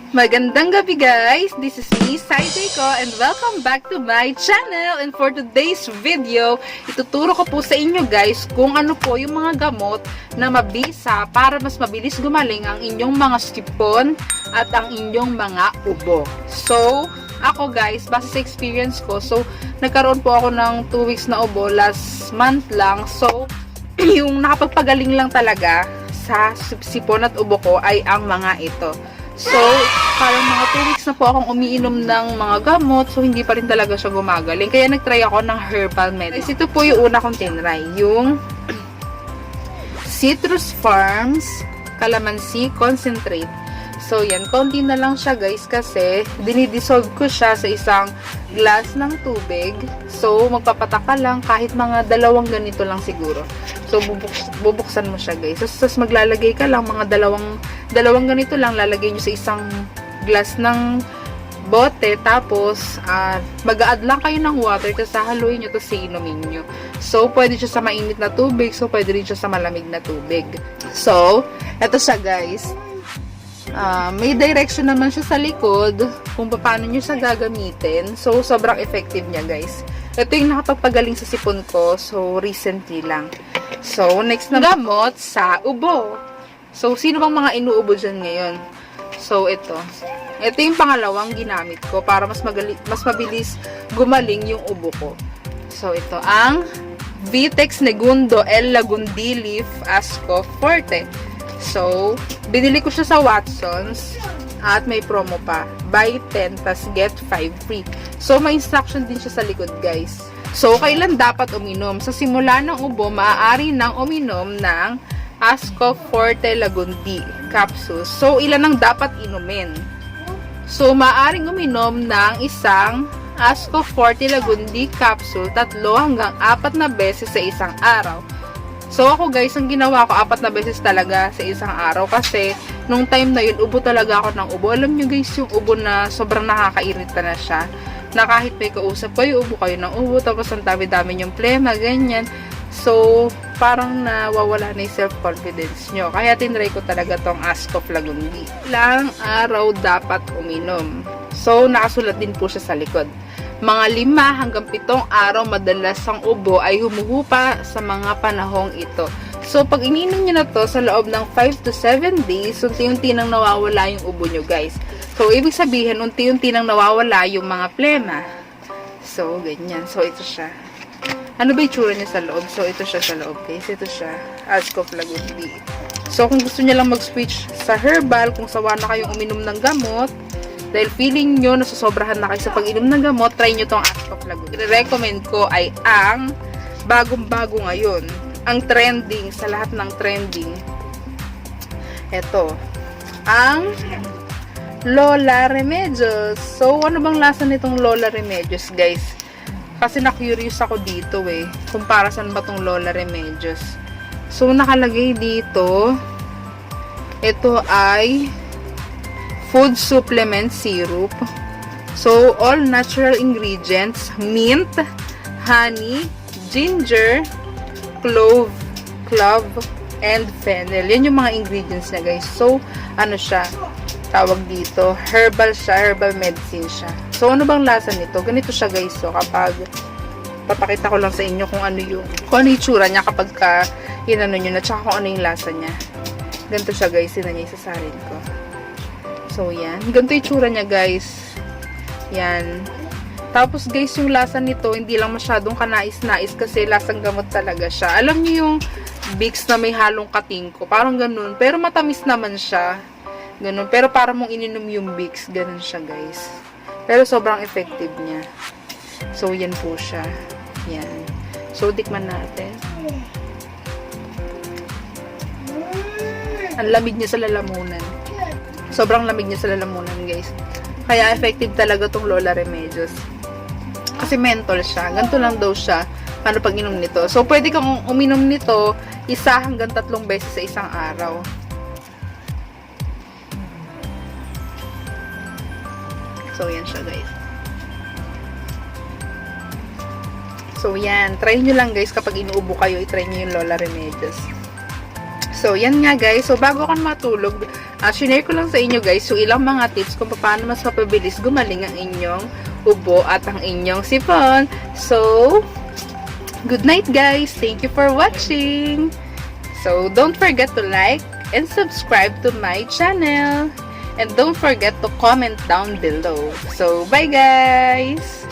Magandang gabi guys! This is me, Saiko, and welcome back to my channel. And for today's video, ituturo ko po sa inyo guys kung ano po yung mga gamot na mabisa para mas mabilis gumaling ang inyong mga sipon at ang inyong mga ubo. So, ako guys, base sa experience ko, nagkaroon po ako ng 2 weeks na ubo last month lang. So, yung nakapagpagaling lang talaga sa sipon at ubo ko ay ang mga ito. So, parang mga 2 weeks na po akong umiinom ng mga gamot. So, hindi pa rin talaga siya gumagaling. Kaya nagtry ako ng herbal medicine. Ito po yung una kong tinry. Yung Citrus Farms Calamansi Concentrate. So, yan. Konti na lang siya guys kasi dinidissolve ko siya sa isang glass ng tubig. So, magpapataka lang kahit mga 2 ganito lang siguro. So, bubuksan mo siya guys. Tapos maglalagay ka lang mga dalawang ganito lang. Lalagay nyo sa isang glass ng bote. Tapos, mag-a-add lang kayo ng water. Tapos, hahaluin nyo. Tapos, iinumin nyo. So, pwede siya sa mainit na tubig. So, pwede rin siya sa malamig na tubig. So, eto siya guys. May direction naman siya sa likod kung paano nyo siya gagamitin. So, sobrang effective niya guys. Ito yung nakapagpagaling sa sipon ko. So, recently lang. So, next na gamot sa ubo. So, sino bang mga inuubo dyan ngayon? So, ito. Ito yung pangalawang ginamit ko para mas mabilis gumaling yung ubo ko. So, ito ang Vitex Negundo L. Lagundilif Asco Forte. So, binili ko siya sa Watsons at may promo pa. Buy 10 tas get 5 free. So, may instruction din siya sa likod, guys. So, kailan dapat uminom? Sa simula ng ubo, maaari nang uminom ng Asco Forte Lagundi capsules. So, ilan ang dapat inumin? So, maaaring uminom ng isang Asco Forte Lagundi capsule 3 hanggang 4 na beses sa isang araw. So, ako guys, ang ginawa ko, 4 na beses talaga sa isang araw. Kasi, nung time na yun, ubo talaga ako ng ubo. Alam nyo guys, yung ubo na sobrang nakakairita na siya. Na kahit may kausap kayo, ubo kayo ng ubo. Tapos, ang dami-dami yung plema, ganyan. So, parang nawawala na yung self-confidence nyo. Kaya, tinry ko talaga tong Asco Lagundi. Ilang araw dapat uminom. So, nakasulat din po siya sa likod. Mga 5 hanggang 7 araw madalas ang ubo ay humuhupa sa mga panahong ito. So, pag ininom nyo na to sa loob ng 5 to 7 days, unti-unti nang nawawala yung ubo nyo, guys. So, ibig sabihin, unti-unti nang nawawala yung mga plema. So, ganyan. So, ito siya. Ano ba yung tsura niya sa loob? So, ito siya sa loob, guys. Ito siya. Asco Lagundi. So, kung gusto niya lang mag-switch sa herbal, kung sawa na kayong uminom ng gamot, dahil feeling nyo nasusobrahan na kayo sa pag-inom ng gamot, try nyo tong Asco Lagundi. I-recommend ko ay ang bagong-bago ngayon. Ang trending, sa lahat ng trending. Ito. Ang Lola Remedios. So, ano bang lasa nitong Lola Remedios, guys? Kasi na-curious ako dito eh. Kung para saan ba tong Lola Remedios. So, nakalagay dito. Ito ay food supplement syrup. So, all natural ingredients, mint, honey, ginger, clove, and fennel. Yan yung mga ingredients na guys. So, ano siya? Tawag dito, herbal siya, herbal medicine siya. So, ano bang lasa nito? Ganito siya guys. So, kapag papakita ko lang sa inyo kung ano yung tsura niya kapag inano nyo na, tsaka kung ano yung lasa niya. Ganito siya guys. Yun na niya isasalin ko. So, yan. Ganito yung tsura niya, guys. Yan. Tapos, guys, yung lasa nito, hindi lang masyadong kanais-nais kasi lasang gamot talaga siya. Alam niyo yung Vicks na may halong katingko. Parang ganun. Pero matamis naman siya. Ganun. Pero parang mong ininom yung Vicks. Ganun siya, guys. Pero sobrang effective niya. So, yan po siya. Yan. So, tikman natin. Ang lamig niya sa lalamunan. Sobrang lamig niya sa lalamunan, guys. Kaya effective talaga tong Lola Remedios. Kasi menthol siya. Ganito lang daw siya. Paano pag inom nito? So, pwede kang uminom nito 1 hanggang 3 beses sa isang araw. So, yan siya, guys. So, yan. Try nyo lang, guys. Kapag inuubo kayo, i-try nyo yung Lola Remedios. So, yan nga guys. So, bago ako matulog, share ko lang sa inyo guys yung ilang mga tips kung paano mas mapabilis gumaling ang inyong ubo at ang inyong sipon. So, good night guys. Thank you for watching. So, don't forget to like and subscribe to my channel. And don't forget to comment down below. So, bye guys!